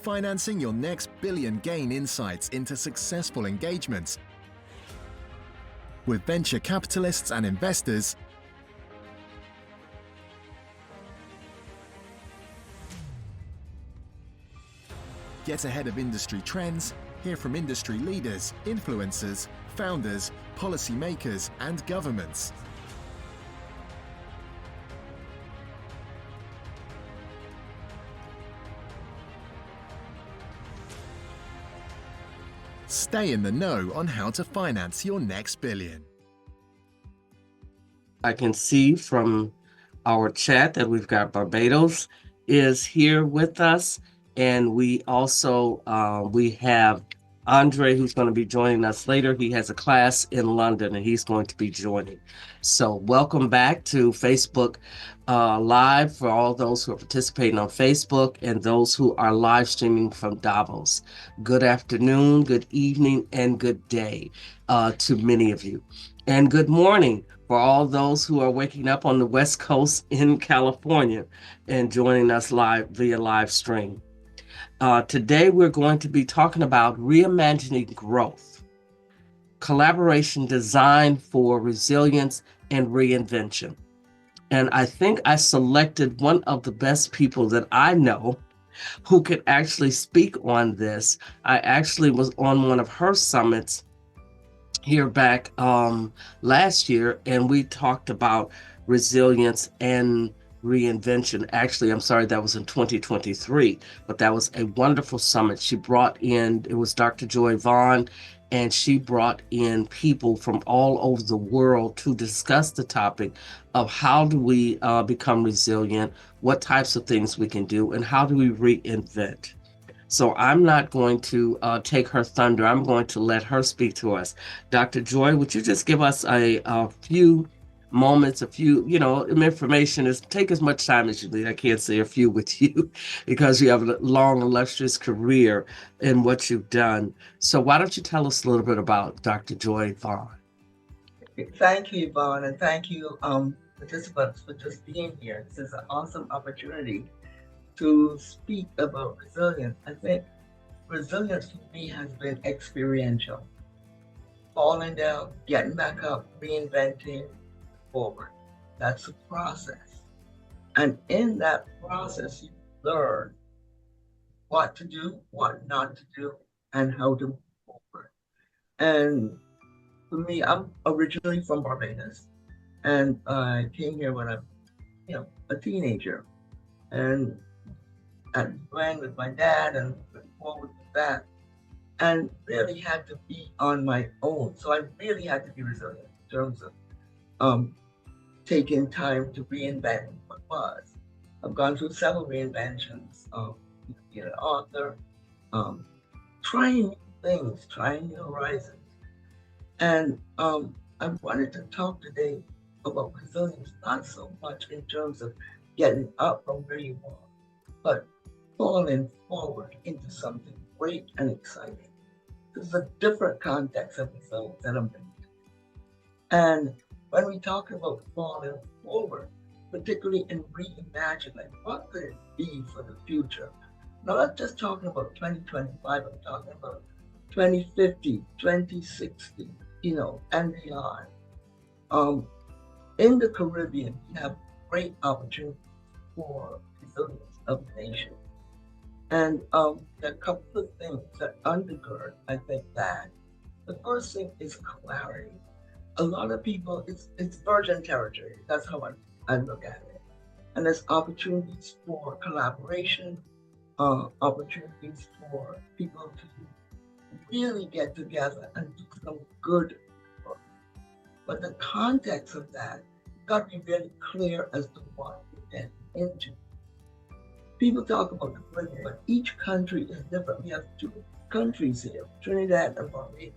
financing your next billion gain insights into successful engagements with venture capitalists and investors. Get ahead of industry trends, hear from industry leaders, influencers, founders, policymakers, and governments. Stay in the know on how to finance your next billion. I can see from our chat that we've got Barbados is here with us. And we also, we have Andre, who's going to be joining us later. He has a class in London and he's going to be joining. So welcome back to Facebook Live for all those who are participating on Facebook and those who are live streaming from Davos. Good afternoon, good evening, and good day to many of you. And good morning for all those who are waking up on the West Coast in California and joining us live via live stream. Today, we're going to be talking about reimagining growth, collaboration designed for resilience and reinvention. And I think I selected one of the best people that I know who could actually speak on this. I actually was on one of her summits here back last year, and we talked about resilience and reinvention. Actually, I'm sorry, that was in 2023, but that was a wonderful summit. She brought in, it was Dr. Joy Vaughan, and she brought in people from all over the world to discuss the topic of how do we become resilient, what types of things we can do, and how do we reinvent. So I'm not going to take her thunder. I'm going to let her speak to us. Dr. Joy, would you just give us a few moments, a few, information? Take as much time as you need. I can't say a few with you because you have a long, illustrious career in what you've done. So why don't you tell us a little bit about Dr. Joy Vaughan? Thank you, Vaughan, and thank you, participants, for just being here. This is an awesome opportunity to speak about resilience. I think resilience for me has been experiential. Falling down, getting back up, reinventing, forward. That's a process. And in that process, you learn what to do, what not to do, and how to move forward. And for me, I'm originally from Barbados, and I came here when I'm, a teenager, and I went with my dad and went forward with that, and really had to be on my own. So I really had to be resilient in terms of taking time to reinvent what was. I've gone through several reinventions, being an author, trying new things, trying new horizons. And I wanted to talk today about resilience, not so much in terms of getting up from where you are, but falling forward into something great and exciting. This is a different context of resilience that I'm bringing. And when we talk about falling forward, particularly in reimagining, what could it be for the future? Now, I'm not just talking about 2025, I'm talking about 2050, 2060, and beyond. In the Caribbean, we have great opportunities for resilience of the nation. And there are a couple of things that undergird, I think, that. The first thing is clarity. A lot of people, it's virgin territory. That's how I look at it. And there's opportunities for collaboration, opportunities for people to really get together and do some good work. But the context of that, you've got to be very clear as to what you get into. People talk about the Caribbean, but each country is different. We have two countries here, Trinidad and Barbados.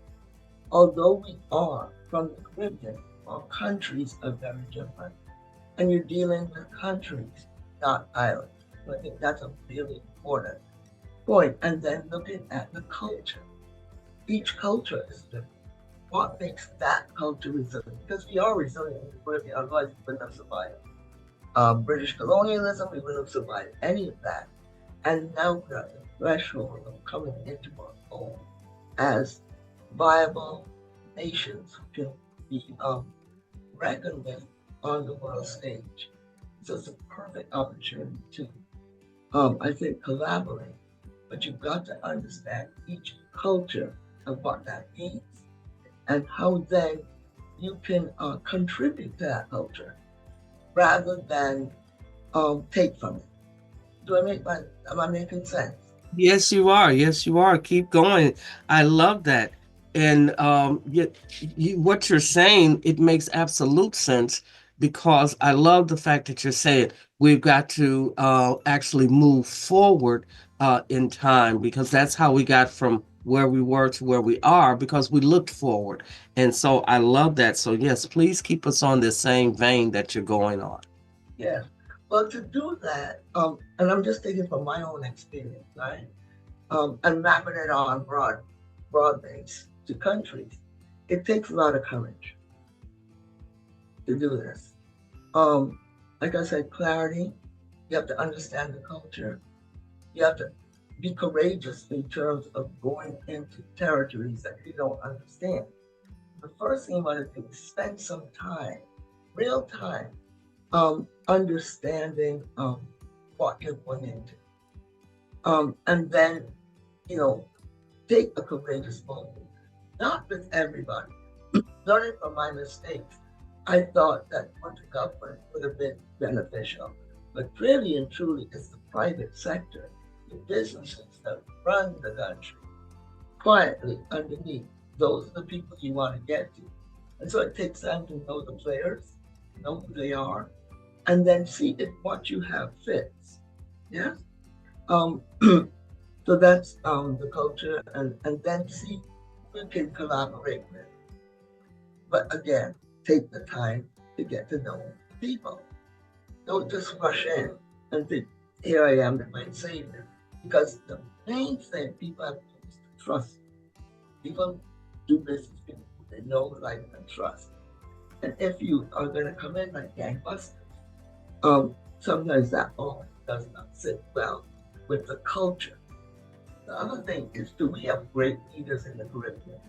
Although we are from the Caribbean, our countries are very different. And you're dealing with countries, not islands. So I think that's a really important point. And then looking at the culture. Each culture is different. What makes that culture resilient? Because we are resilient in the Caribbean, otherwise we wouldn't have survived. British colonialism, we wouldn't have survived any of that. And now we're at the threshold of coming into our own as viable nations who can be reckoned with on the world stage. So it's a perfect opportunity to, I think, collaborate. But you've got to understand each culture and what that means, and how then you can contribute to that culture rather than take from it. Am I making sense? Yes, you are. Yes, you are. Keep going. I love that. And what you're saying, it makes absolute sense because I love the fact that you're saying we've got to actually move forward in time because that's how we got from where we were to where we are because we looked forward. And so I love that. So, yes, please keep us on this same vein that you're going on. Yeah. Well, to do that, and I'm just thinking from my own experience, right? And mapping it on broad base to countries, it takes a lot of courage to do this. Like I said, clarity. You have to understand the culture. You have to be courageous in terms of going into territories that you don't understand. The first thing you want to do is spend some time, real time, understanding what you're going into. And then, you know, take a courageous move. Not with everybody. Learning from my mistakes, I thought that the government would have been beneficial. But really and truly, it's the private sector, the businesses that run the country quietly underneath. Those are the people you want to get to. And so it takes time to know the players, know who they are, and then see if what you have fits. Yeah. So that's the culture, and then see who you can collaborate with. But again, take the time to get to know people. Don't just rush in and think, here I am, the great savior. Because the main thing people have to do is to trust. People do business with people they know, like, and trust. And if you are going to come in like gangbusters, sometimes that always does not sit well with the culture. The other thing is, do we have great leaders in the curriculum?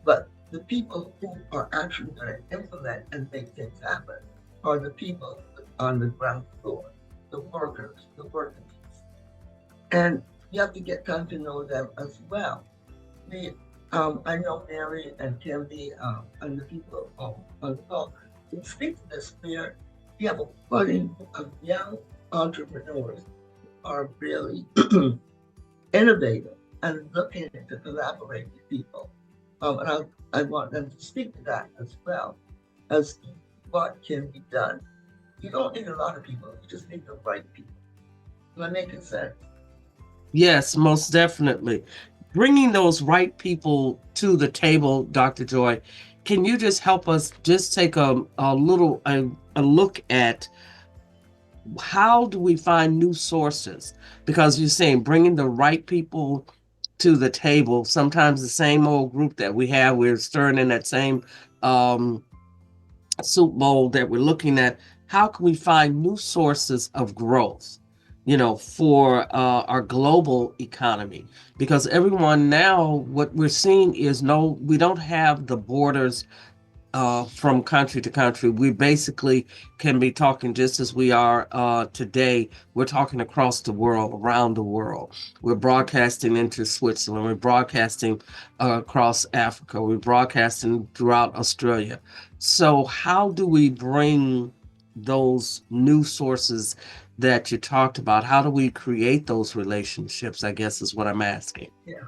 But the people who are actually going to implement and make things happen are the people on the ground floor, the workers, the working bees. And you have to get time to know them as well. I know Mary and Kimby and the people on the call can speak to this, where you have a body of young entrepreneurs who are really innovative and looking to collaborate with people. And I want them to speak to that as well as what can be done. You don't need a lot of people, you just need the right people. Am I making sense? Yes, most definitely. Bringing those right people to the table, Dr. Joy, can you just help us just take a look at how do we find new sources? Because you're saying bringing the right people to the table, sometimes the same old group that we have, we're stirring in that same soup bowl that we're looking at. How can we find new sources of growth, for our global economy? Because everyone now, what we're seeing is we don't have the borders from country to country. We basically can be talking just as we are today. We're talking across the world, around the world. We're broadcasting into Switzerland. We're broadcasting across Africa. We're broadcasting throughout Australia. So how do we bring those new sources that you talked about? How do we create those relationships, I guess is what I'm asking. Yeah.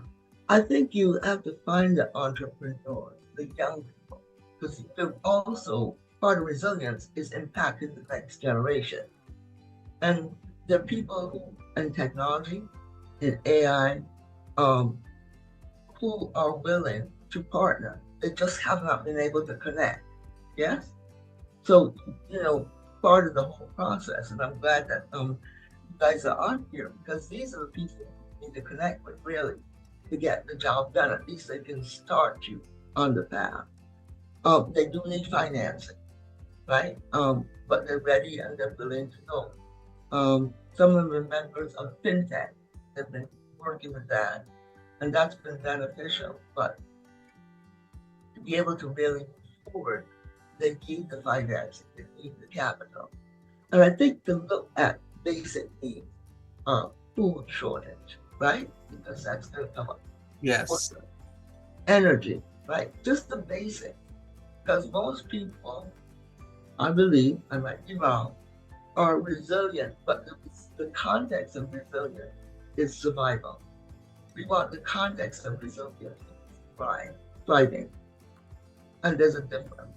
I think you have to find the entrepreneurs, the young people, because they're also part of resilience is impacting the next generation. And there are people who, in technology, in AI, who are willing to partner. They just have not been able to connect. Yes? So, part of the whole process, and I'm glad that you guys are on here, because these are the people you need to connect with, really, to get the job done. At least they can start you on the path. They do need financing, right? But they're ready and they're willing to go. Some of them are members of FinTech. They've been working with that, and that's been beneficial. But to be able to really move forward, they need the financing, they need the capital. And I think to look at basic needs, food shortage, right? Because that's going to come up. Yes. Water, energy, right? Just the basic. Because most people, I believe, I might be wrong, are resilient, but the context of resilience is survival. We want the context of resilience thriving, and there's a difference.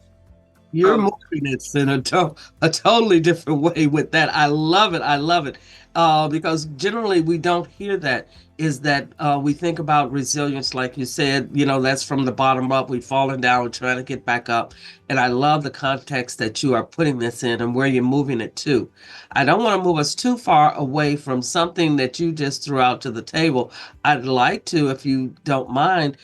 You're moving it in a totally different way with that. I love it. I love it. Because generally we don't hear that, is that we think about resilience, like you said, that's from the bottom up. We've fallen down, we're trying to get back up. And I love the context that you are putting this in and where you're moving it to. I don't want to move us too far away from something that you just threw out to the table. I'd like to, if you don't mind,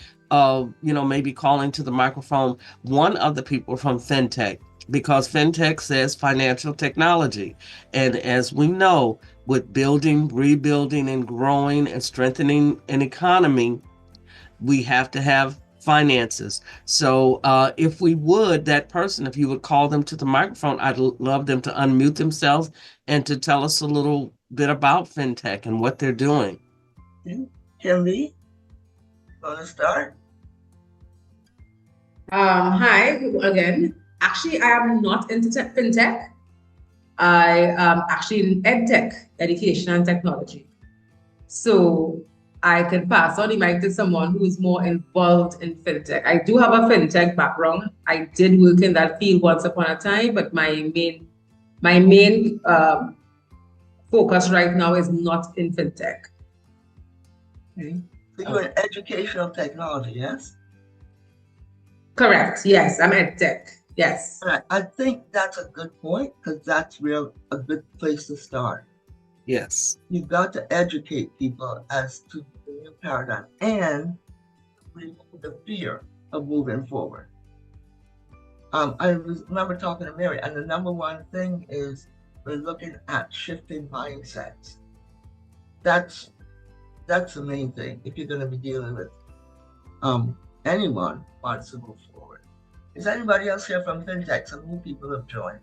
maybe calling to the microphone one of the people from FinTech, because FinTech says financial technology. And as we know, with building, rebuilding, and growing and strengthening an economy, we have to have finances. So if we would, that person, if you would call them to the microphone, I'd love them to unmute themselves and to tell us a little bit about FinTech and what they're doing. Kimberly, want to start? Hi again. Actually, I am not into FinTech. I am actually in EdTech, education and technology. So I can pass on the mic to someone who is more involved in FinTech. I do have a FinTech background. I did work in that field once upon a time, but my main focus right now is not in FinTech. Okay. So you're in educational technology, yes? Correct. Yes, I'm EdTech. Yes. I think that's a good point, because that's a good place to start. Yes. You've got to educate people as to the new paradigm and remove the fear of moving forward. I remember talking to Mary, and the number one thing is we're looking at shifting mindsets. That's the main thing if you're going to be dealing with anyone wants to move forward. Is anybody else here from FinTech? Some new people have joined.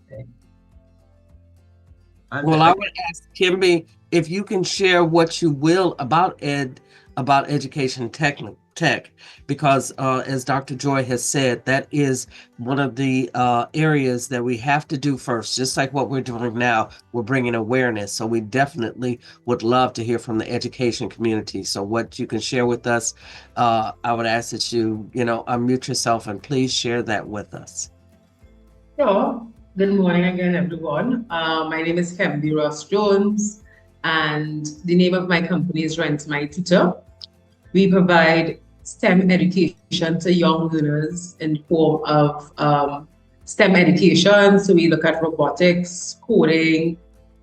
Okay. Well, I would ask Kimby if you can share what you will about education tech, because as Dr. Joy has said, that is one of the areas that we have to do first. Just like what we're doing now, we're bringing awareness. So we definitely would love to hear from the education community. So what you can share with us, I would ask that you unmute yourself and please share that with us. Sure. Good morning again, everyone. My name is Kimby Ross Jones, and the name of my company is Rent My Tutor. We provide STEM education to young learners in the form of STEM education. So we look at robotics, coding,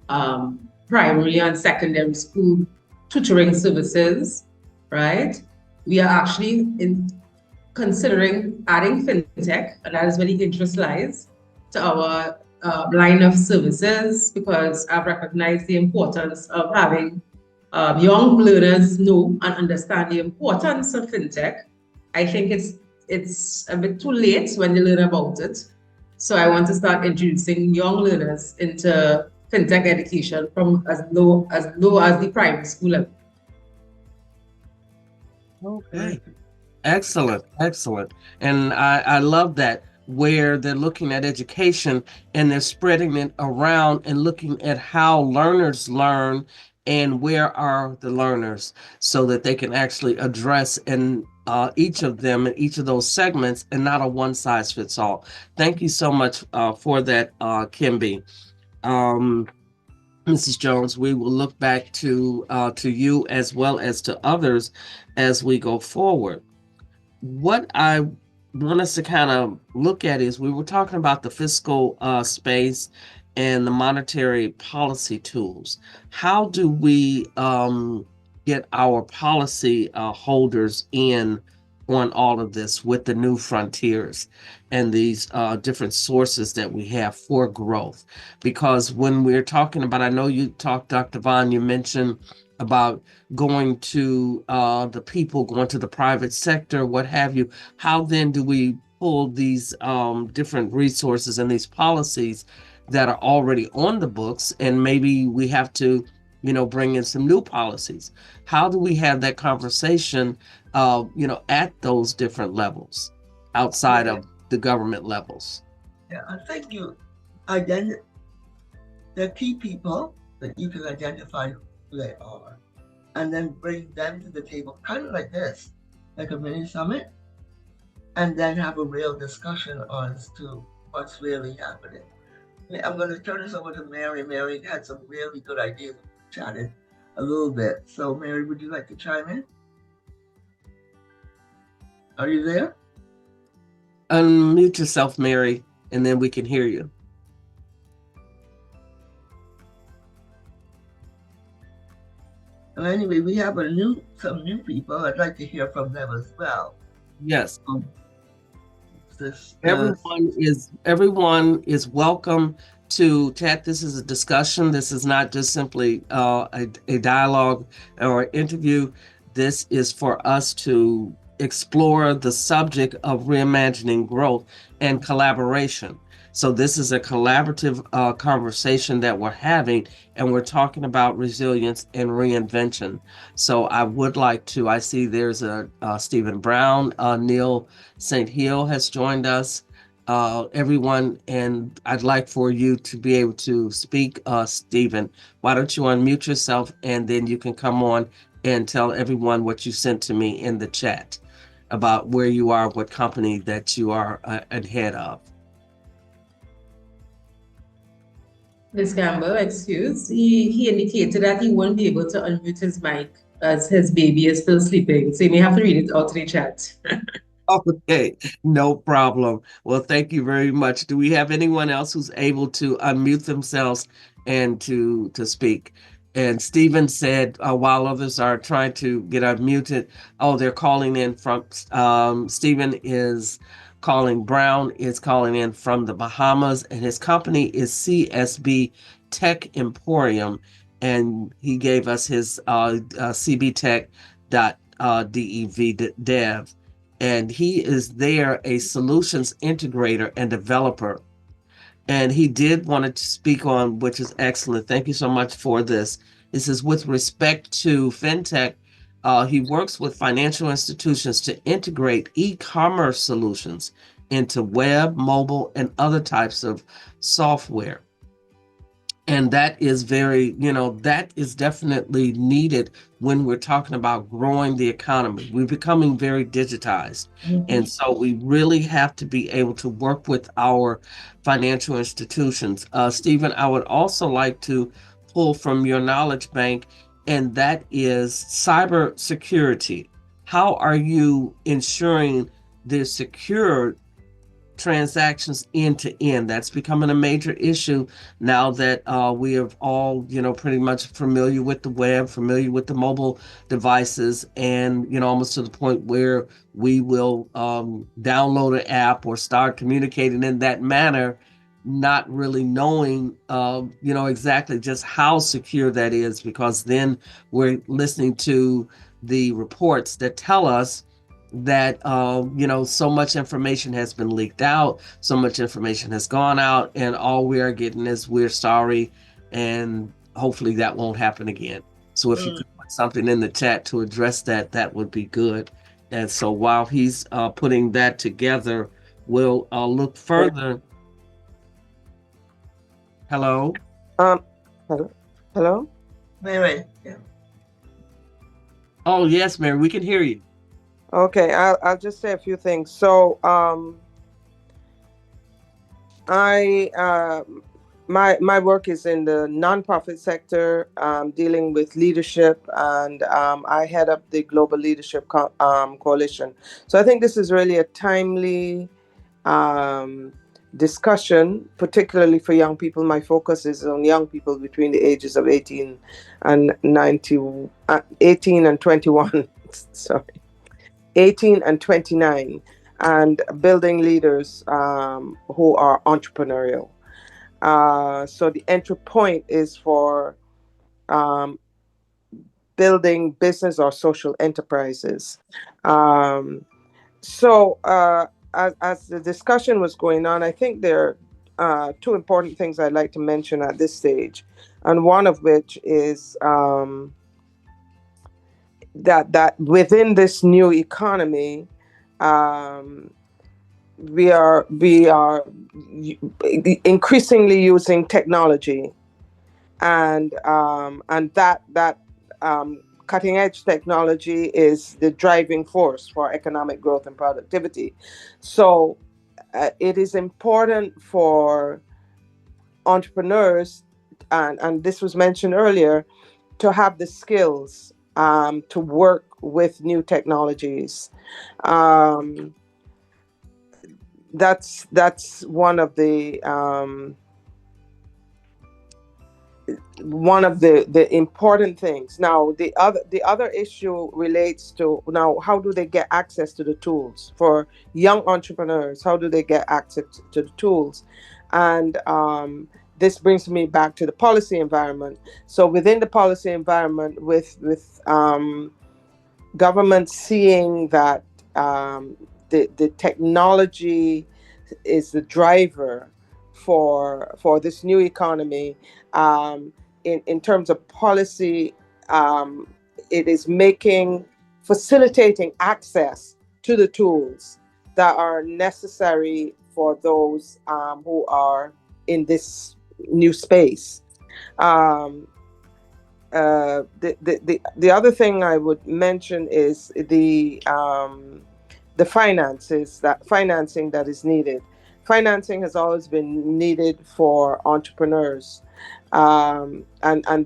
primary and secondary school tutoring services, right? We are actually considering adding FinTech, and that is where the interest lies, to our line of services, because I've recognized the importance of having young learners know and understand the importance of FinTech. I think it's a bit too late when they learn about it. So I want to start introducing young learners into FinTech education from as low as the primary school level. Okay. Excellent. And I love that, where they're looking at education and they're spreading it around and looking at how learners learn and where are the learners, so that they can actually address in each of them in each of those segments, and not a one size fits all. Thank you so much for that, Kimby. Mrs. Jones, we will look back to you as well as to others as we go forward. What I want us to kind of look at is, we were talking about the fiscal space and the monetary policy tools. How do we get our policy holders in on all of this with the new frontiers and these different sources that we have for growth. Because when we're talking about, I know you talked, Dr. Vaughan, you mentioned about going to the people, going to the private sector, what have you. How then do we pull these different resources and these policies that are already on the books, and maybe we have to, bring in some new policies? How do we have that conversation, at those different levels outside of the government levels? Yeah, I think the key people that you can identify who they are, and then bring them to the table, kind of like this, like a mini summit, and then have a real discussion as to what's really happening. I'm going to turn this over to Mary. Mary had some really good ideas. We chatted a little bit. So, Mary, would you like to chime in? Are you there? Unmute yourself, Mary, and then we can hear you. Well, anyway, we have some new people. I'd like to hear from them as well. Yes. Everyone is welcome to chat. This is a discussion. This is not just simply a dialogue or interview. This is for us to explore the subject of reimagining growth and collaboration. So this is a collaborative conversation that we're having, and we're talking about resilience and reinvention. So I would like to, I see there's a Stephen Brown, Neil St. Hill has joined us, everyone, and I'd like for you to be able to speak, Stephen. Why don't you unmute yourself, and then you can come on and tell everyone what you sent to me in the chat about where you are, what company that you are at head of. Ms. Campbell, excuse. He indicated that he won't be able to unmute his mic as his baby is still sleeping. So you may have to read it out to the chat. Okay, no problem. Well, thank you very much. Do we have anyone else who's able to unmute themselves and to speak? And Stephen said, while others are trying to get unmuted, they're calling in from, Stephen is calling, Brown is calling in from the Bahamas, and his company is CSB Tech Emporium, and he gave us his cbtech.dev, dev, and he is there a solutions integrator and developer. And he did want to speak on, which is excellent. Thank you so much for this. It says, with respect to fintech, he works with financial institutions to integrate e-commerce solutions into web, mobile, and other types of software. And that is that is definitely needed when we're talking about growing the economy. We're becoming very digitized. Mm-hmm. And so we really have to be able to work with our financial institutions. Stephen, I would also like to pull from your knowledge bank, and that is cyber security. How are you ensuring the secure transactions end to end? That's becoming a major issue now that we are all, pretty much familiar with the web, familiar with the mobile devices, and, almost to the point where we will download an app or start communicating in that manner, not really knowing, exactly just how secure that is, because then we're listening to the reports that tell us that so much information has been leaked out, so much information has gone out, and all we are getting is we're sorry, and hopefully that won't happen again. So if you could put something in the chat to address that, that would be good. And so while he's putting that together, we'll look further. Hello? Hello? Mary. Yeah. Oh, yes, Mary, we can hear you. Okay, I'll just say a few things. So, my work is in the nonprofit sector, dealing with leadership, and I head up the Global Leadership Coalition. So I think this is really a timely discussion, particularly for young people. My focus is on young people between the ages of 18 and 21. Sorry. 18 and 29, and building leaders who are entrepreneurial. So the entry point is for building business or social enterprises. As the discussion was going on, I think there are two important things I'd like to mention at this stage, and one of which is that within this new economy, we are increasingly using technology, and that cutting edge technology is the driving force for economic growth and productivity. So it is important for entrepreneurs, and this was mentioned earlier, to have the skills to work with new technologies. That's one of the important things. Now, the other issue relates to, now, how do they get access to the tools? For young entrepreneurs, how do they get access to the tools? And this brings me back to the policy environment. So within the policy environment, with government seeing that the technology is the driver for this new economy, in terms of policy, it is facilitating access to the tools that are necessary for those who are in this new space. The other thing I would mention is the financing that is needed. Financing has always been needed for entrepreneurs, and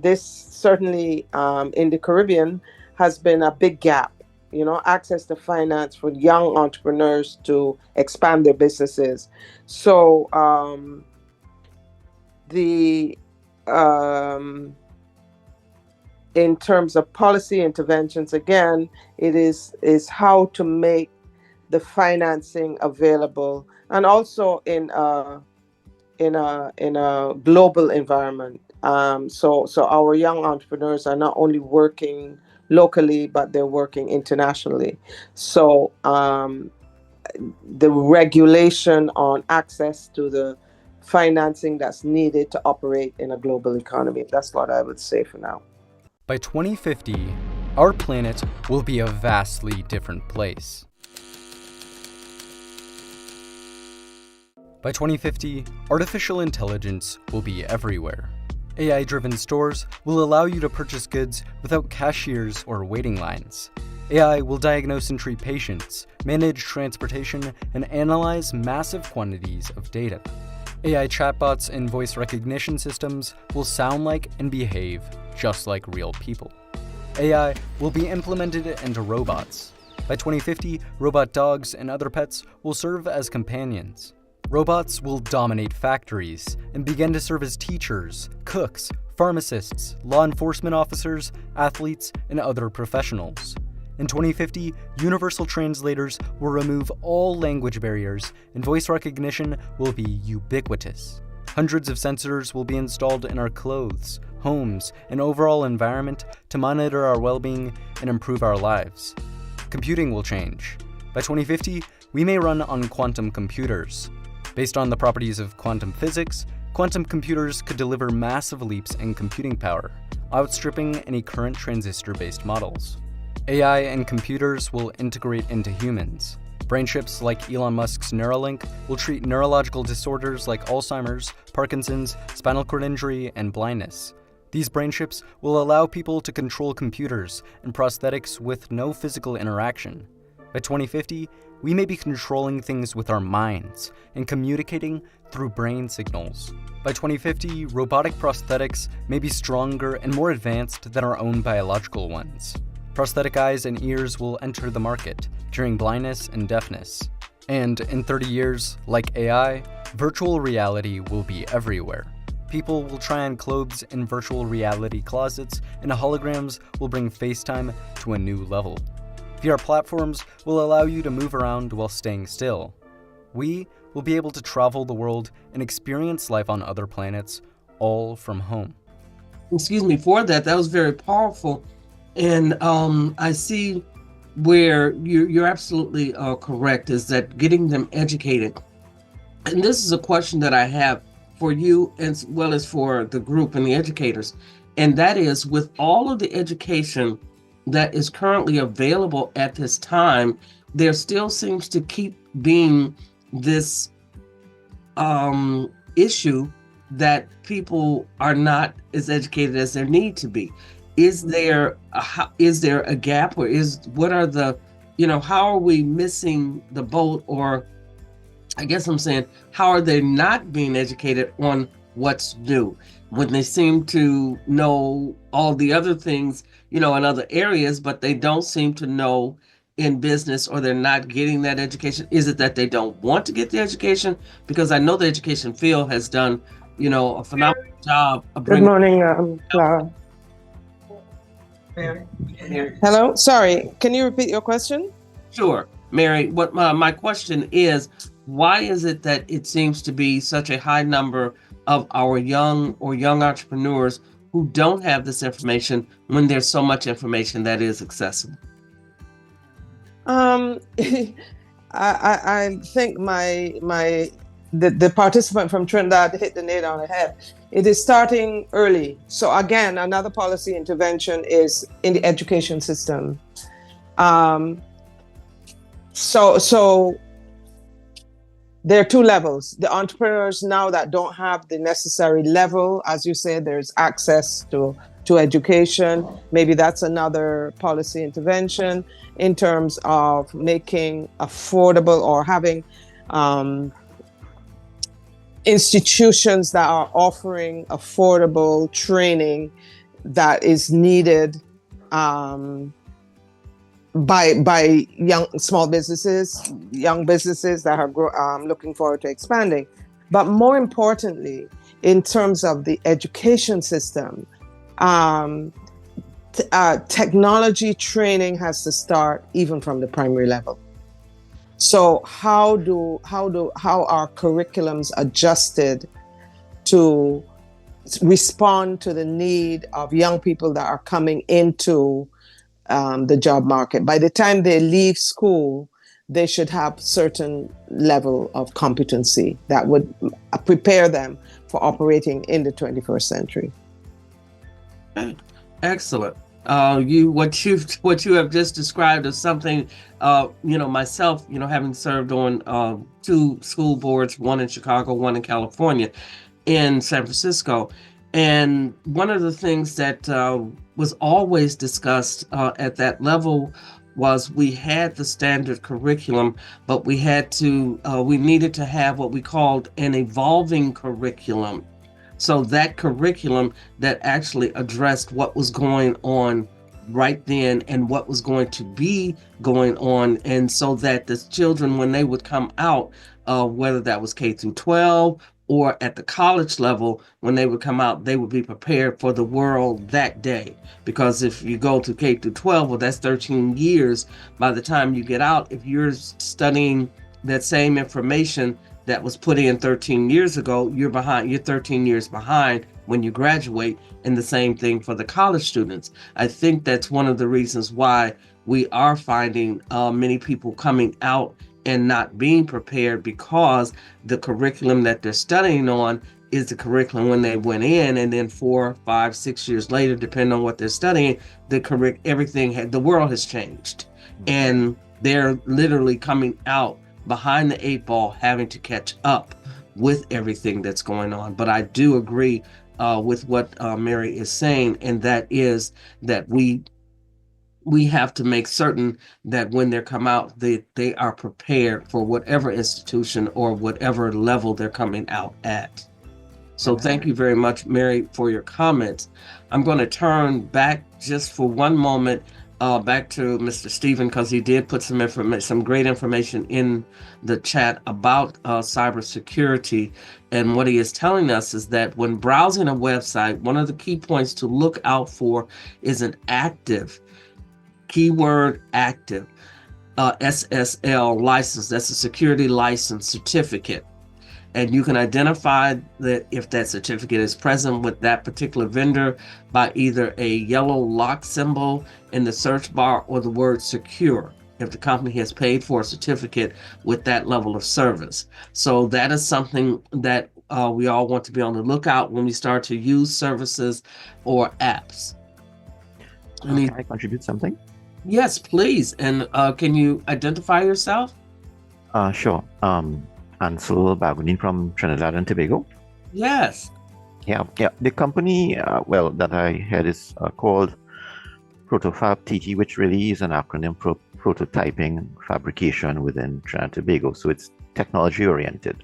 this certainly in the Caribbean has been a big gap. Access to finance for young entrepreneurs to expand their businesses. So in terms of policy interventions, again, it is how to make the financing available, and also in a global environment. So our young entrepreneurs are not only working locally, but they're working internationally. So the regulation on access to the financing that's needed to operate in a global economy. That's what I would say for now. By 2050, our planet will be a vastly different place. By 2050, artificial intelligence will be everywhere. AI-driven stores will allow you to purchase goods without cashiers or waiting lines. AI will diagnose and treat patients, manage transportation, and analyze massive quantities of data. AI chatbots and voice recognition systems will sound like and behave just like real people. AI will be implemented into robots. By 2050, robot dogs and other pets will serve as companions. Robots will dominate factories and begin to serve as teachers, cooks, pharmacists, law enforcement officers, athletes, and other professionals. In 2050, universal translators will remove all language barriers, and voice recognition will be ubiquitous. Hundreds of sensors will be installed in our clothes, homes, and overall environment to monitor our well-being and improve our lives. Computing will change. By 2050, we may run on quantum computers. Based on the properties of quantum physics, quantum computers could deliver massive leaps in computing power, outstripping any current transistor-based models. AI and computers will integrate into humans. Brain chips like Elon Musk's Neuralink will treat neurological disorders like Alzheimer's, Parkinson's, spinal cord injury, and blindness. These brain chips will allow people to control computers and prosthetics with no physical interaction. By 2050, we may be controlling things with our minds and communicating through brain signals. By 2050, robotic prosthetics may be stronger and more advanced than our own biological ones. Prosthetic eyes and ears will enter the market, curing blindness and deafness. And in 30 years, like AI, virtual reality will be everywhere. People will try on clothes in virtual reality closets, and holograms will bring FaceTime to a new level. VR platforms will allow you to move around while staying still. We will be able to travel the world and experience life on other planets, all from home. Excuse me for that. That was very powerful. And I see where you're absolutely correct, is that getting them educated. And this is a question that I have for you as well as for the group and the educators. And that is, with all of the education that is currently available at this time, there still seems to keep being this issue that people are not as educated as they need to be. Is there a gap, or what are the, how are we missing the boat? Or I guess I'm saying, how are they not being educated on what's new when they seem to know all the other things, in other areas, but they don't seem to know in business, or they're not getting that education? Is it that they don't want to get the education? Because I know the education field has done, a phenomenal job of Good bringing. morning, Clara. Mary? Hello, sorry, can you repeat your question? Sure, Mary. What my question is, why is it that it seems to be such a high number of our young entrepreneurs who don't have this information when there's so much information that is accessible? I think the participant from Trinidad hit the nail on the head. It is starting early. So again, another policy intervention is in the education system. So there are two levels. The entrepreneurs now that don't have the necessary level, as you say, there's access to education. Maybe that's another policy intervention in terms of making affordable, or having institutions that are offering affordable training that is needed by young businesses that are looking forward to expanding. But more importantly, in terms of the education system, technology training has to start even from the primary level. So how are curriculums adjusted to respond to the need of young people that are coming into the job market? By the time they leave school, they should have certain level of competency that would prepare them for operating in the 21st century. Excellent. What you have just described is something, myself, having served on 2 school boards, one in Chicago, one in California, in San Francisco. And one of the things that was always discussed at that level was we had the standard curriculum, but we needed to have what we called an evolving curriculum. So that curriculum that actually addressed what was going on right then and what was going to be going on. And so that the children, when they would come out, whether that was K through 12 or at the college level, when they would come out, they would be prepared for the world that day. Because if you go to K through 12, well, that's 13 years. By the time you get out, if you're studying that same information that was put in 13 years ago, you're 13 years behind when you graduate. And the same thing for the college students. I think that's one of the reasons why we are finding many people coming out and not being prepared, because the curriculum that they're studying on is the curriculum when they went in, and then 4, 5, 6 years later, depending on what they're studying, the world has changed, and they're literally coming out behind the 8 ball, having to catch up with everything that's going on. But I do agree with what Mary is saying, and that is that we have to make certain that when they come out, they are prepared for whatever institution or whatever level they're coming out at. So thank you very much, Mary, for your comments. I'm going to turn back just for one moment back to Mr. Stephen, because he did put some great information in the chat about cybersecurity. And what he is telling us is that when browsing a website, one of the key points to look out for is an active keyword active, SSL license. That's a security license certificate. And you can identify that if that certificate is present with that particular vendor by either a yellow lock symbol in the search bar or the word secure, if the company has paid for a certificate with that level of service. So that is something that we all want to be on the lookout when we start to use services or apps. Can I contribute something? Yes, please. And can you identify yourself? Sure. Ansel Bagunin from Trinidad and Tobago. Yes. Yeah. The company, that I head is called Protofab TT, which really is an acronym for prototyping fabrication within Trinidad and Tobago. So it's technology oriented.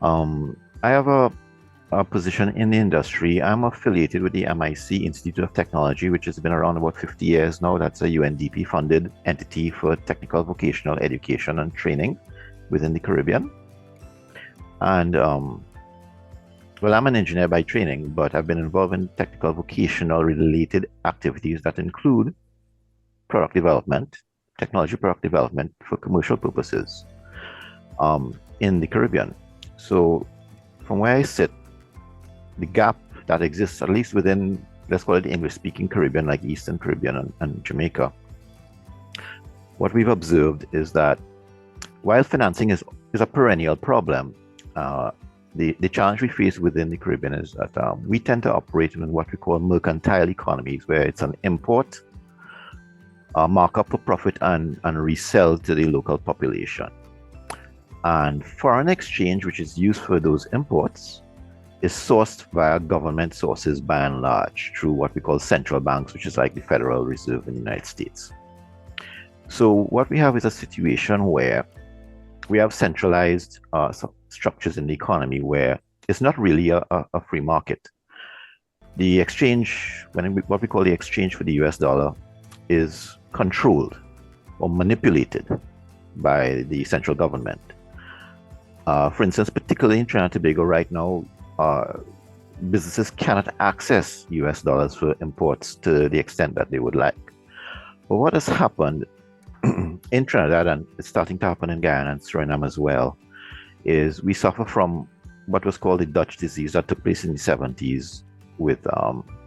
I have a position in the industry. I'm affiliated with the MIC Institute of Technology, which has been around about 50 years now. That's a UNDP funded entity for technical vocational education and training within the Caribbean. And I'm an engineer by training, but I've been involved in technical vocational related activities that include product development, technology product development for commercial purposes in the Caribbean. So from where I sit, the gap that exists, at least within, let's call it the English-speaking Caribbean, like Eastern Caribbean and Jamaica, what we've observed is that while financing is a perennial problem, the challenge we face within the Caribbean is that we tend to operate in what we call mercantile economies, where it's an import, markup for profit, and resell to the local population. And foreign exchange, which is used for those imports, is sourced via government sources by and large through what we call central banks, which is like the Federal Reserve in the United States. So what we have is a situation where we have centralized structures in the economy where it's not really a free market. The exchange, what we call the exchange for the US dollar, is controlled or manipulated by the central government. For instance, particularly in Trinidad and Tobago right now, businesses cannot access US dollars for imports to the extent that they would like. But what has happened in Trinidad, and it's starting to happen in Guyana and Suriname as well, is we suffer from what was called the Dutch disease that took place in the 70s with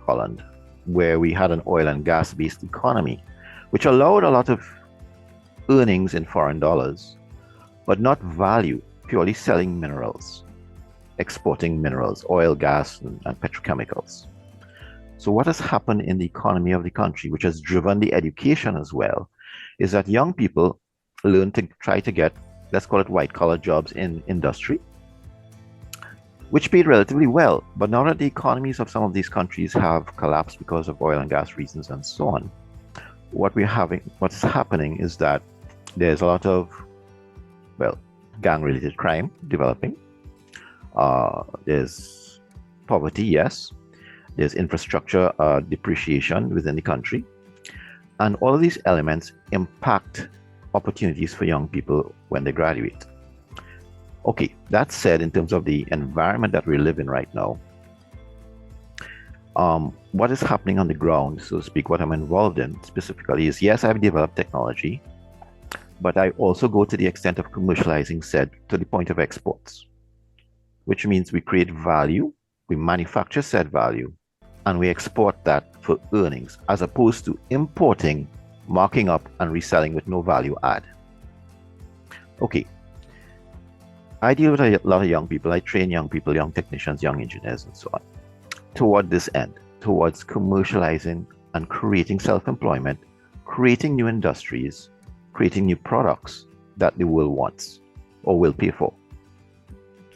Holland, where we had an oil and gas based economy, which allowed a lot of earnings in foreign dollars, but not value, purely selling minerals, exporting minerals, oil, gas, and petrochemicals. So what has happened in the economy of the country, which has driven the education as well, is that young people learn to try to get, let's call it white-collar jobs in industry, which paid relatively well. But now that the economies of some of these countries have collapsed because of oil and gas reasons and so on, what's happening is that there's a lot of, gang-related crime developing. There's poverty, yes. There's infrastructure depreciation within the country. And all of these elements impact opportunities for young people when they graduate. Okay, that said, in terms of the environment that we live in right now, what is happening on the ground, so to speak, what I'm involved in specifically is, yes, I've developed technology, but I also go to the extent of commercializing said to the point of exports, which means we create value, we manufacture said value, and we export that for earnings, as opposed to importing, marking up, and reselling with no value add. Okay, I deal with a lot of young people. I train young people, young technicians, young engineers, and so on, toward this end, towards commercializing and creating self-employment, creating new industries, creating new products that the world wants or will pay for,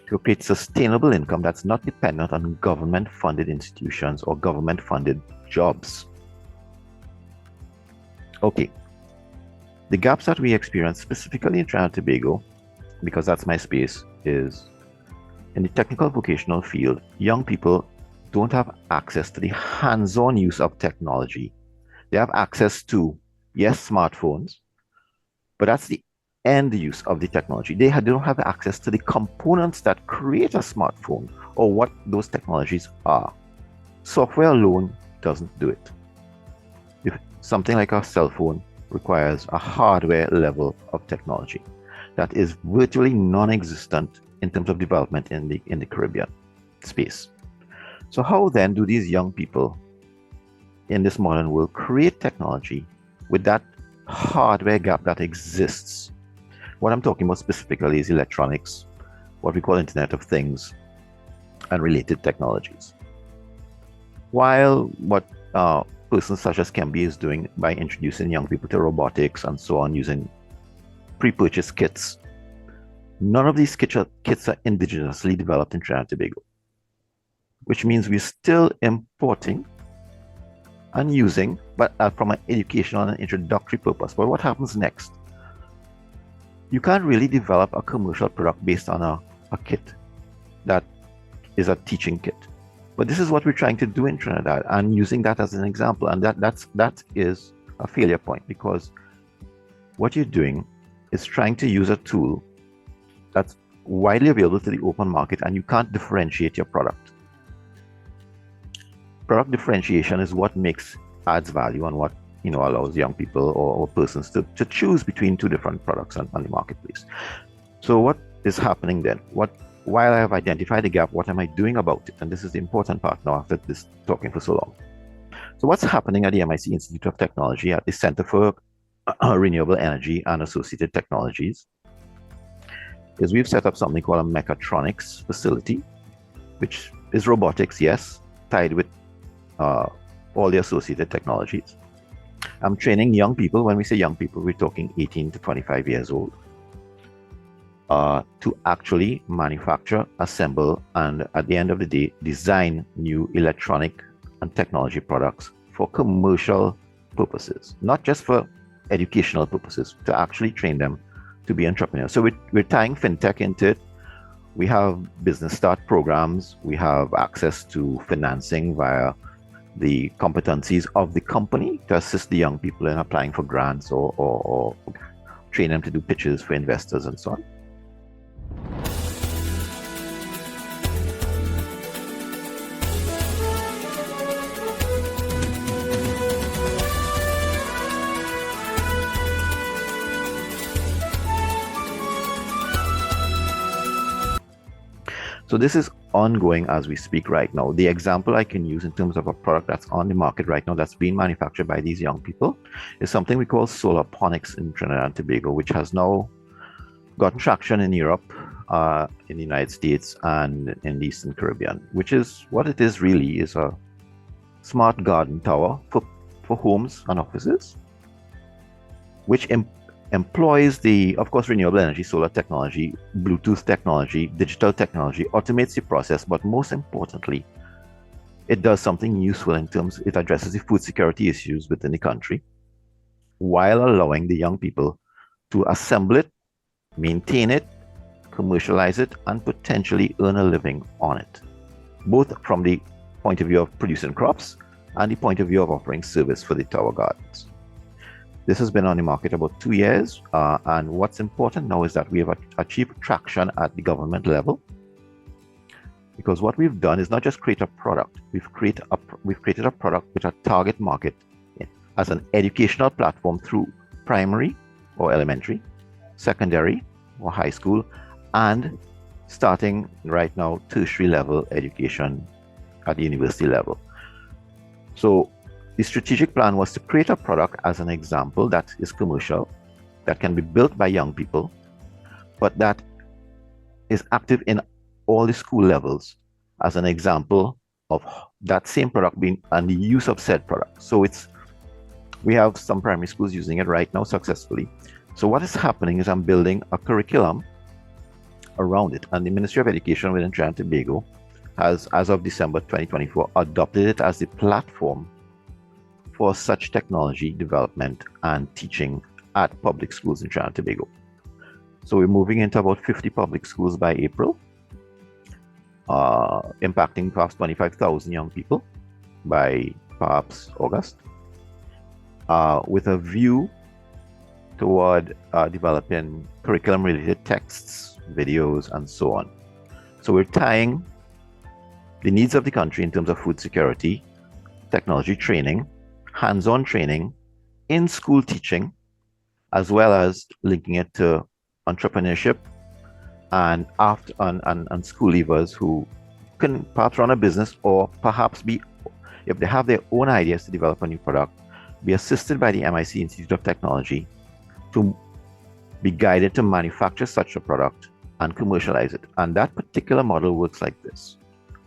to create sustainable income that's not dependent on government-funded institutions or government-funded jobs. Okay, the gaps that we experience specifically in Trinidad and Tobago, because that's my space, is in the technical vocational field, young people don't have access to the hands-on use of technology. They have access to, yes, smartphones, but that's the end use of the technology. They don't have access to the components that create a smartphone or what those technologies are. Software alone doesn't do it. something like a cell phone requires a hardware level of technology that is virtually non-existent in terms of development in the Caribbean space. So how then do these young people in this modern world create technology with that hardware gap that exists? What I'm talking about specifically is electronics, what we call Internet of Things, and related technologies. While what persons such as Kemby is doing by introducing young people to robotics and so on using pre-purchased kits, none of these kits are indigenously developed in Trinidad and Tobago, which means we're still importing and using, but from an educational and introductory purpose. But what happens next? You can't really develop a commercial product based on a kit that is a teaching kit. But this is what we're trying to do in Trinidad, and using that as an example. And that is a failure point, because what you're doing is trying to use a tool that's widely available to the open market, and you can't differentiate your product. Product differentiation is what adds value and what allows young people or persons to choose between two different products on the marketplace. So what is happening then? While I have identified the gap, what am I doing about it? And this is the important part now after this talking for so long. So what's happening at the MIC Institute of Technology at the Center for Renewable Energy and Associated Technologies is we've set up something called a mechatronics facility, which is robotics, yes, tied with all the associated technologies. I'm training young people. When we say young people, we're talking 18 to 25 years old. To actually manufacture, assemble, and at the end of the day, design new electronic and technology products for commercial purposes, not just for educational purposes, to actually train them to be entrepreneurs. So we're tying fintech into it. We have business start programs. We have access to financing via the competencies of the company to assist the young people in applying for grants or train them to do pitches for investors and so on. So this is ongoing as we speak right now. The example I can use in terms of a product that's on the market right now that's being manufactured by these young people is something we call solarponics in Trinidad and Tobago, which has now got traction in Europe, in the United States, and in the Eastern Caribbean, which is what it is really, is a smart garden tower for homes and offices, which employs of course, renewable energy, solar technology, Bluetooth technology, digital technology, automates the process, but most importantly, it does something useful in terms, it addresses the food security issues within the country, while allowing the young people to assemble it, maintain it, commercialize it, and potentially earn a living on it, both from the point of view of producing crops and the point of view of offering service for the tower gardens. This has been on the market about 2 years, and what's important now is that we have achieved traction at the government level, because what we've done is not just create a product, we've created a product with a target market as an educational platform through primary or elementary, secondary or high school, and starting right now tertiary level education at the university level. So the strategic plan was to create a product as an example that is commercial, that can be built by young people, but that is active in all the school levels as an example of that same product being and the use of said product. So we have some primary schools using it right now successfully. So what is happening is I'm building a curriculum around it, and the Ministry of Education within Trinidad and Tobago has, as of December 2024, adopted it as the platform for such technology development and teaching at public schools in Trinidad and Tobago. So we're moving into about 50 public schools by April, impacting perhaps 25,000 young people by perhaps August, with a view toward developing curriculum-related texts, videos, and so on. So we're tying the needs of the country in terms of food security, technology training, hands-on training, in school teaching, as well as linking it to entrepreneurship and school leavers who can perhaps run a business or perhaps be, if they have their own ideas to develop a new product, be assisted by the MIC Institute of Technology to be guided to manufacture such a product and commercialize it. And that particular model works like this.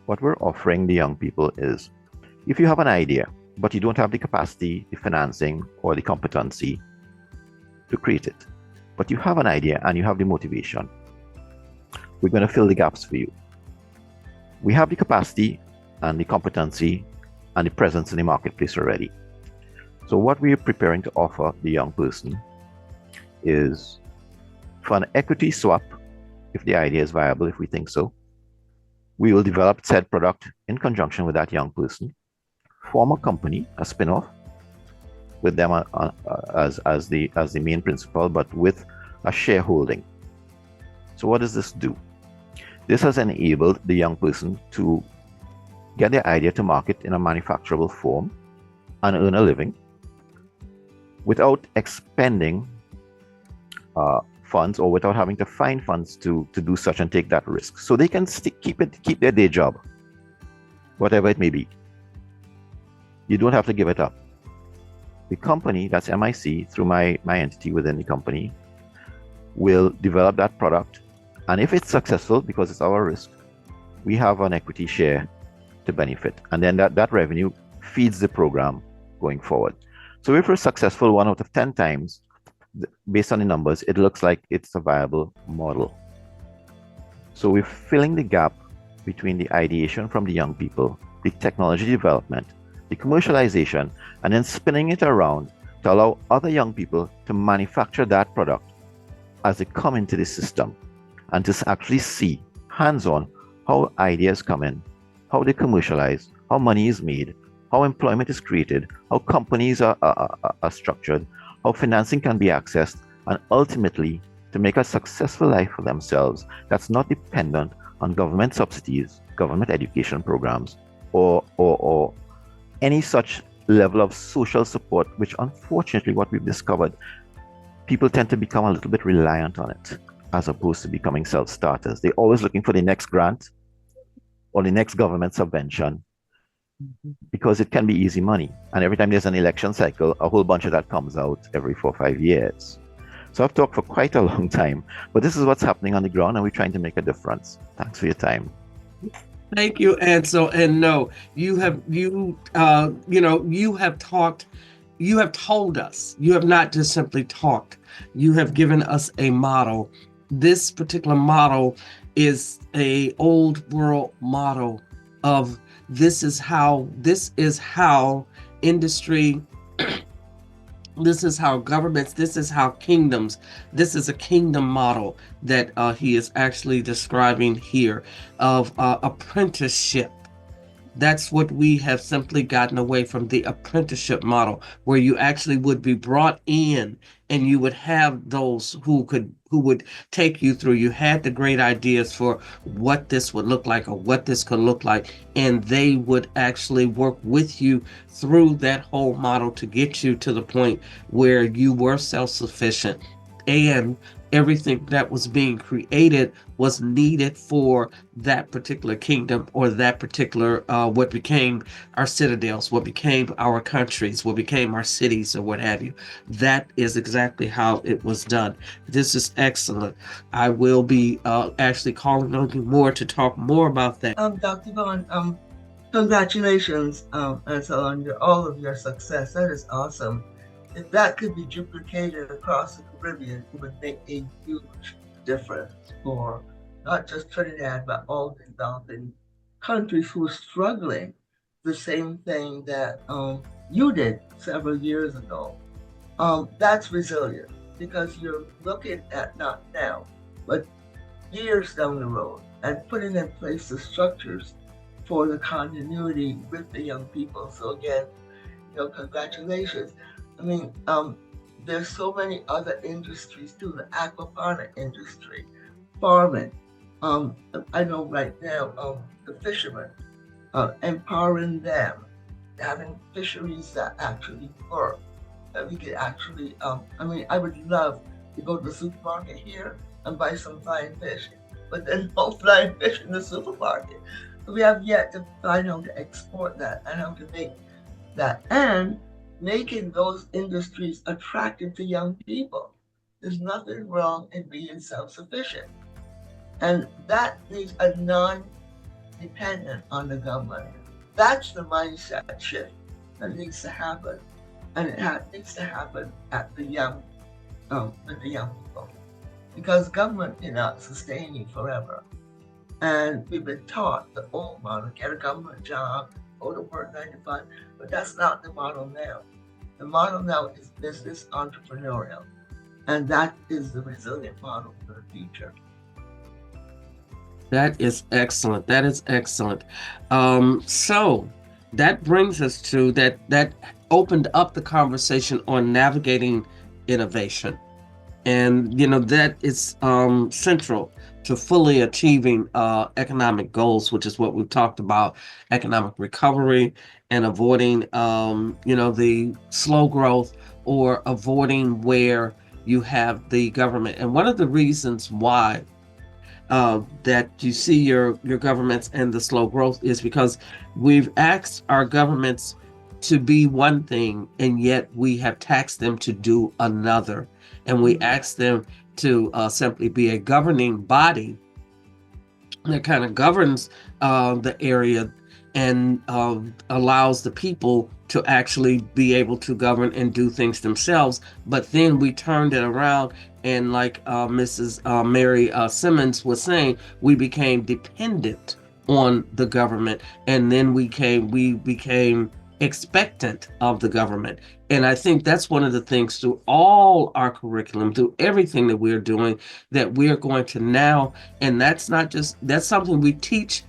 What we're offering the young people is, if you have an idea, but you don't have the capacity, the financing, or the competency to create it, but you have an idea and you have the motivation, we're going to fill the gaps for you. We have the capacity and the competency and the presence in the marketplace already. So what we're preparing to offer the young person is for an equity swap, if the idea is viable, if we think so. We will develop said product in conjunction with that young person, form a company, a spin-off, with them as the main principal, but with a shareholding. So what does this do? This has enabled the young person to get their idea to market in a manufacturable form and earn a living without expending funds or without having to find funds to do such and take that risk. So they can keep their day job, whatever it may be. You don't have to give it up. The company, that's MIC, through my entity within the company, will develop that product. And if it's successful, because it's our risk, we have an equity share to benefit. And then that revenue feeds the program going forward. So if we're successful 1 out of 10 times, based on the numbers, it looks like it's a viable model. So we're filling the gap between the ideation from the young people, the technology development, the commercialization, and then spinning it around to allow other young people to manufacture that product as they come into the system, and to actually see hands-on how ideas come in, how they commercialize, how money is made, how employment is created, how companies are structured, how financing can be accessed, and ultimately to make a successful life for themselves that's not dependent on government subsidies, government education programs, or any such level of social support, which unfortunately what we've discovered, people tend to become a little bit reliant on it as opposed to becoming self-starters. They're always looking for the next grant or the next government subvention because it can be easy money. And every time there's an election cycle, a whole bunch of that comes out every 4 or 5 years. So I've talked for quite a long time, but this is what's happening on the ground and we're trying to make a difference. Thanks for your time. Thank you, Ansel. And no, you have told us, you have not just simply talked, you have given us a model. This particular model is a old world model of this is how industry, this is how governments, this is how kingdoms, this is a kingdom model that he is actually describing here of apprenticeship. That's what we have simply gotten away from, the apprenticeship model, where you actually would be brought in and you would have those who would take you through. You had the great ideas for what this would look like or what this could look like, and they would actually work with you through that whole model to get you to the point where you were self-sufficient, and everything that was being created was needed for that particular kingdom or that particular what became our citadels, what became our countries, what became our cities, or what have you. That is exactly how it was done. This is excellent. I will be actually calling on you more to talk more about that. Dr. Vaughan, congratulations on all of your success. That is awesome. If that could be duplicated across the Caribbean, it would make a huge difference for not just Trinidad, but all developing countries who are struggling the same thing that you did several years ago. That's resilience, because you're looking at not now, but years down the road and putting in place the structures for the continuity with the young people. So again, congratulations. I mean, there's so many other industries too, the aquaponic industry, farming. I know right now, the fishermen, empowering them, having fisheries that actually work. that we could actually, I mean, I would love to go to the supermarket here and buy some flying fish, but there's no flying fish in the supermarket. So we have yet to find how to export that and how to make that, and making those industries attractive to young people. There's nothing wrong in being self-sufficient. And that needs a non-dependent on the government. That's the mindset shift that needs to happen. And it needs to happen at the young, with the young people. Because government cannot sustain you forever. And we've been taught the old model, get a government job, go to work 9 to 5, but that's not the model now. The model now is business entrepreneurial, and that is the resilient model for the future. That is excellent. That is excellent. So that brings us to that opened up the conversation on navigating innovation. And, that is central to fully achieving economic goals, which is what we've talked about, economic recovery and avoiding, the slow growth or avoiding where you have the government. And one of the reasons why that you see your governments and the slow growth is because we've asked our governments to be one thing, and yet we have taxed them to do another. And we ask them to simply be a governing body that kind of governs the area and allows the people to actually be able to govern and do things themselves. But then we turned it around, and like Mrs. Mary Simmons was saying, we became dependent on the government, and then we became expectant of the government. And I think that's one of the things through all our curriculum, through everything that we're doing, that we're going to now, and that's something we teach.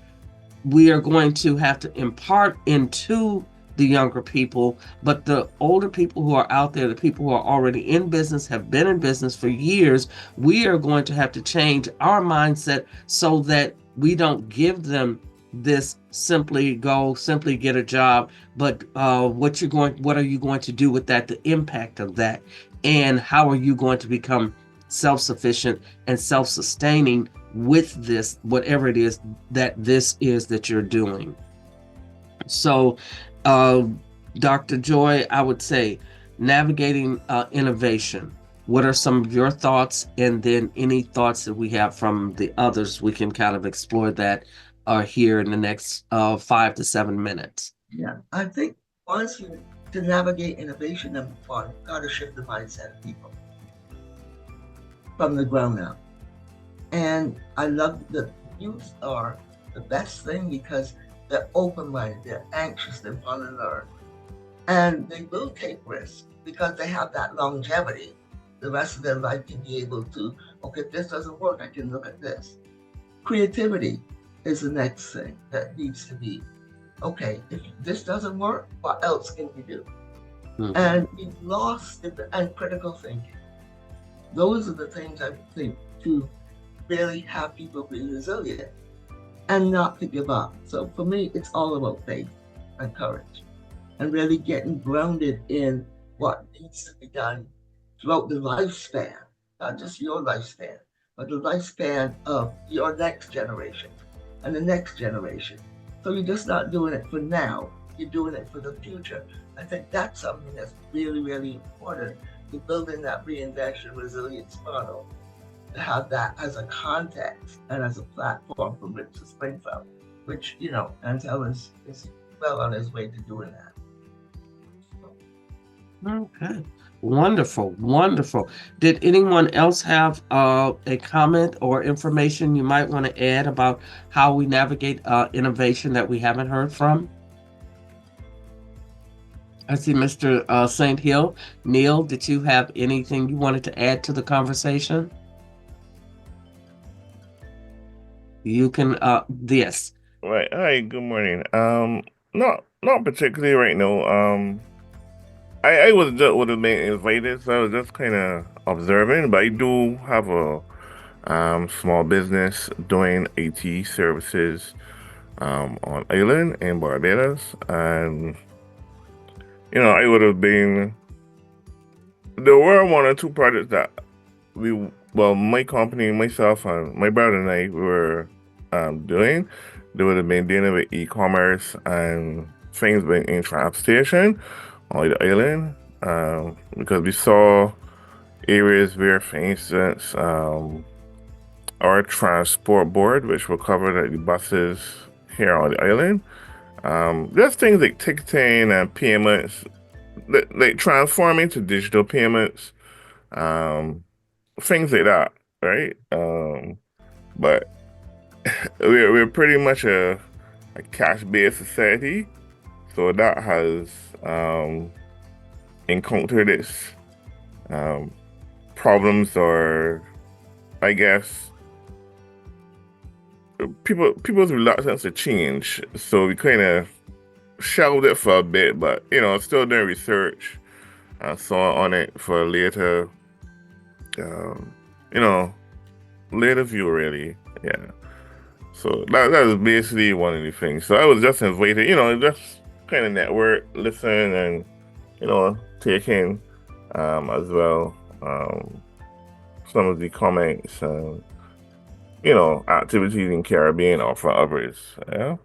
We are going to have to impart into the younger people, but the older people who are out there, the people who are already in business, have been in business for years, we are going to have to change our mindset so that we don't give them this simply get a job, but what are you going to do with that, the impact of that, and how are you going to become self-sufficient and self-sustaining with this, whatever it is that you're doing. So Dr. Joy, I would say navigating innovation. What are some of your thoughts? And then any thoughts that we have from the others, we can kind of explore that here in the next 5 to 7 minutes. Yeah, I think once you to navigate innovation, number one, you've got to shift the mindset of people from the ground up. And I love that youth are the best thing because they're open-minded, they're anxious, they want to learn. And they will take risks because they have that longevity. The rest of their life can be able to, okay, if this doesn't work, I can look at this. Creativity is the next thing that needs to be, okay, if this doesn't work, what else can we do? Mm-hmm. And we've lost and critical thinking. Those are the things I think to really have people be resilient and not to give up. So for me, it's all about faith and courage and really getting grounded in what needs to be done throughout the lifespan, not just your lifespan, but the lifespan of your next generation and the next generation. So you're just not doing it for now, you're doing it for the future. I think that's something that's really, really important to building that reinvention resilience model, to have that as a context and as a platform from which to spring from, which, Ansel is well on his way to doing that. Okay. Wonderful. Wonderful. Did anyone else have a comment or information you might want to add about how we navigate innovation that we haven't heard from? I see Mr. St. Hill. Neil, did you have anything you wanted to add to the conversation? You can, yes. Right. Hi, good morning. Not particularly right now. I would have been invited, so I was just kind of observing, but I do have a small business doing IT services on island in Barbados, and I would have been there were one or two projects that my company, myself, and my brother and I were doing. They would have been dealing with e-commerce and things in transportation on the island, because we saw areas where, for instance, our transport board, which will cover the buses here on the island, just things like ticketing and payments, like transforming to digital payments, things like that, right? But we're pretty much a cash-based society, so that has encountered its problems, or I guess people's reluctance to change. So we kind of shelved it for a bit, but still doing research and so on it for later, um, you know, later view really. Yeah. So that is basically one of the things. So I was just invited, just kind of network, listen, and take in as well some of the comments and activities in Caribbean or for others. Yeah.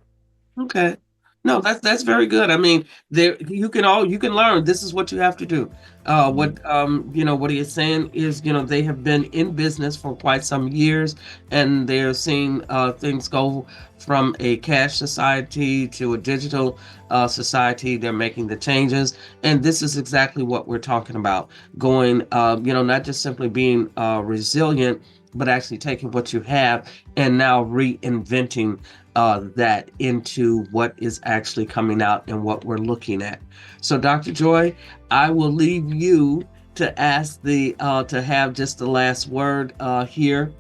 Okay. No, that's very good. I mean, there you can learn. This is what you have to do. What what he is saying is, they have been in business for quite some years, and they're seeing things go from a cash society to a digital society. They're making the changes, and this is exactly what we're talking about. Going, not just simply being resilient, but actually taking what you have and now reinventing that into what is actually coming out and what we're looking at. So, Dr. Joy, I will leave you to ask to have just the last word here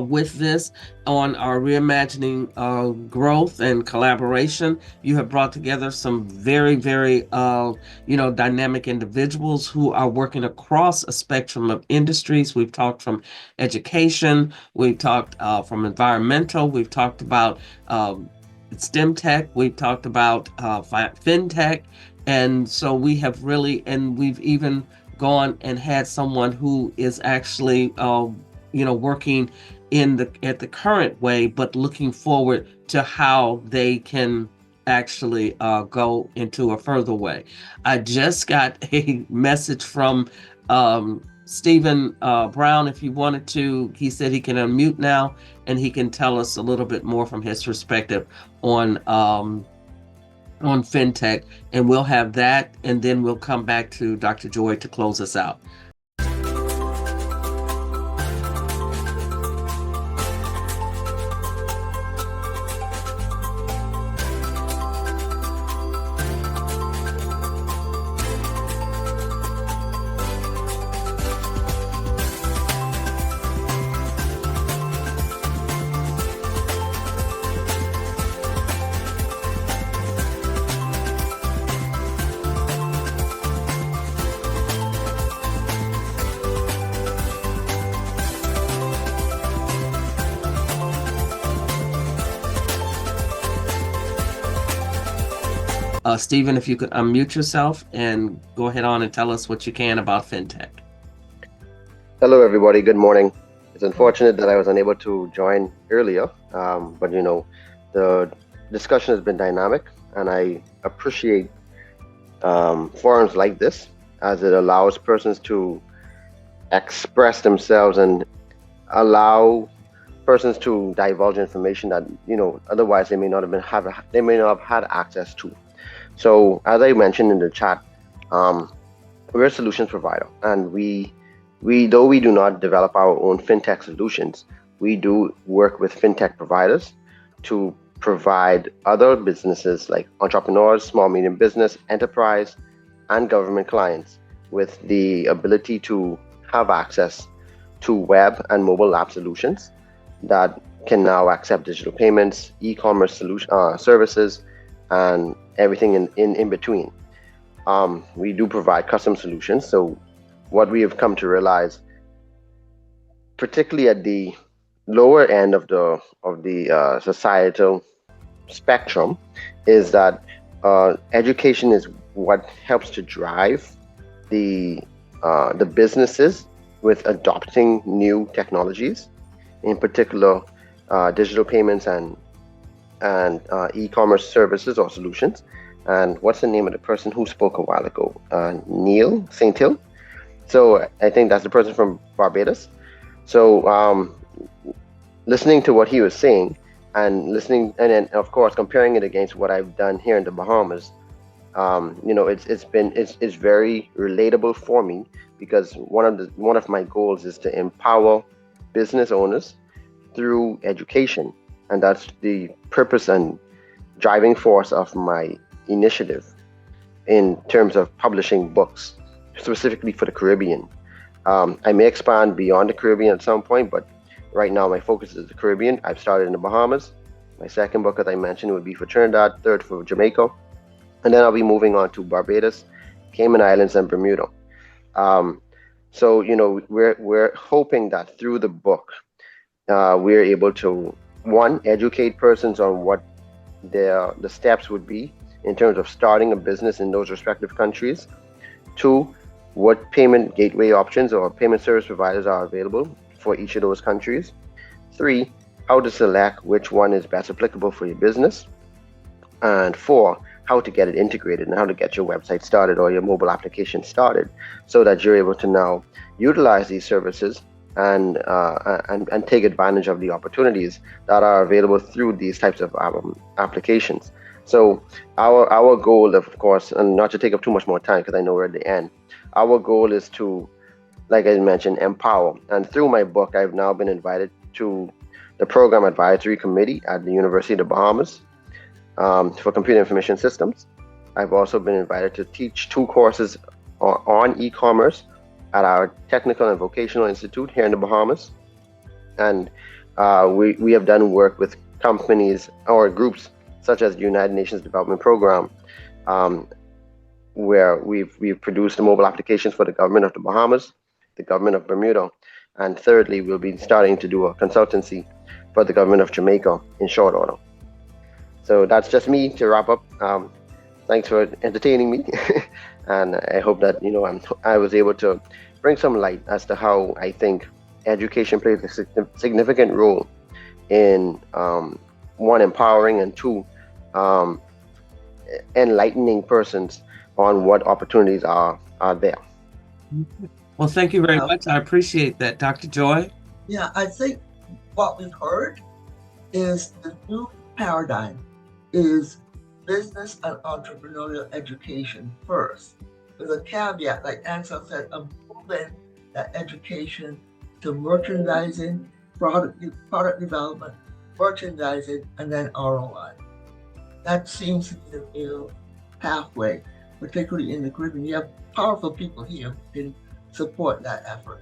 with this on our reimagining growth and collaboration. You have brought together some very, very dynamic individuals who are working across a spectrum of industries. We've talked from education, we've talked from environmental, we've talked about STEM tech, we've talked about fintech, and so we have really, and we've even gone and had someone who is actually working at the current way, but looking forward to how they can actually go into a further way. I just got a message from Stephen Brown. If he wanted to, he said he can unmute now and he can tell us a little bit more from his perspective on fintech, and we'll have that, and then we'll come back to Dr. Joy to close us out. Stephen, if you could unmute yourself and go ahead on and tell us what you can about fintech. Hello, everybody. Good morning. It's unfortunate that I was unable to join earlier, but the discussion has been dynamic, and I appreciate forums like this, as it allows persons to express themselves and allow persons to divulge information that otherwise they may not have had access to. So, as I mentioned in the chat, we're a solutions provider, and we though we do not develop our own fintech solutions, we do work with fintech providers to provide other businesses like entrepreneurs, small, medium business, enterprise, and government clients with the ability to have access to web and mobile app solutions that can now accept digital payments, e-commerce services, and everything in between. We do provide custom solutions. So what we have come to realize, particularly at the lower end of the societal spectrum, is that education is what helps to drive the the businesses with adopting new technologies, in particular digital payments and e-commerce services or solutions. And what's the name of the person who spoke a while ago? Neil St. Hill. So I think that's the person from Barbados. So listening to what he was saying and listening, and then of course comparing it against what I've done here in the Bahamas, it's very relatable for me, because one of my goals is to empower business owners through education, and that's the purpose and driving force of my initiative in terms of publishing books specifically for the Caribbean. I may expand beyond the Caribbean at some point, but right now my focus is the Caribbean. I've started in the Bahamas. My second book, as I mentioned, would be for Trinidad, third for Jamaica, and then I'll be moving on to Barbados, Cayman Islands, and Bermuda. So we're hoping that through the book, we're able to, one, educate persons on what the steps would be in terms of starting a business in those respective countries. Two, what payment gateway options or payment service providers are available for each of those countries. Three, how to select which one is best applicable for your business. And four, how to get it integrated and how to get your website started or your mobile application started, so that you're able to now utilize these services and take advantage of the opportunities that are available through these types of applications. So our goal, of course, and not to take up too much more time because I know we're at the end, our goal is to, like I mentioned, empower. And through my book, I've now been invited to the Program Advisory Committee at the University of the Bahamas for Computer Information Systems. I've also been invited to teach 2 courses on e-commerce at our Technical and Vocational Institute here in the Bahamas. And we have done work with companies or groups such as the United Nations Development Program, where we've produced the mobile applications for the government of the Bahamas, the government of Bermuda, and thirdly, we'll be starting to do a consultancy for the government of Jamaica in short order. So that's just me to wrap up. Thanks for entertaining me, and I hope that I was able to bring some light as to how I think education plays a significant role in one, empowering, and two, enlightening persons on what opportunities are there. Well, thank you very much. I appreciate that, Dr. Joy. Yeah, I think what we've heard is the new paradigm is business and entrepreneurial education first, with a caveat, like Ansel said, of moving that education to merchandising, product development, merchandising, and then ROI. That seems to be the real pathway, particularly in the Caribbean. You have powerful people here who can support that effort.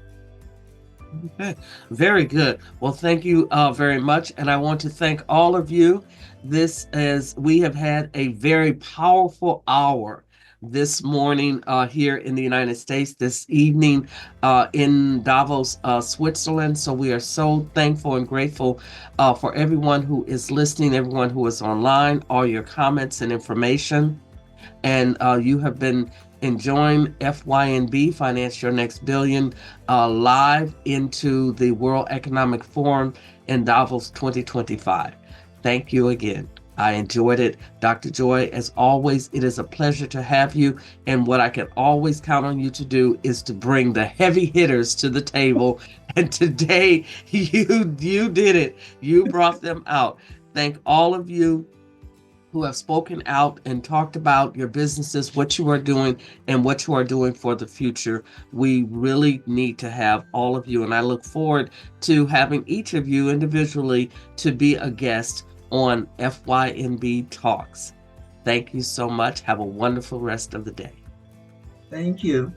Okay, very good. Well, thank you very much. And I want to thank all of you. We have had a very powerful hour this morning here in the United States, this evening in Davos, Switzerland. So we are so thankful and grateful for everyone who is listening, everyone who is online, all your comments and information. And you have been enjoying FYNB, Finance Your Next Billion, live into the World Economic Forum in Davos 2025. Thank you again. I enjoyed it. Dr. Joy, as always, it is a pleasure to have you. And what I can always count on you to do is to bring the heavy hitters to the table. And today you did it. You brought them out. Thank all of you who have spoken out and talked about your businesses, what you are doing, and what you are doing for the future. We really need to have all of you, and I look forward to having each of you individually to be a guest on FYNB Talks. Thank you so much. Have a wonderful rest of the day. Thank you.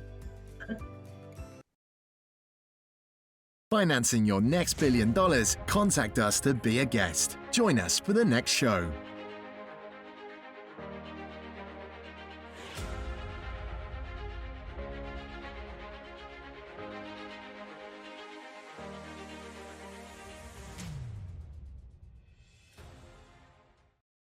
Financing your next $1 billion? Contact us to be a guest. Join us for the next show.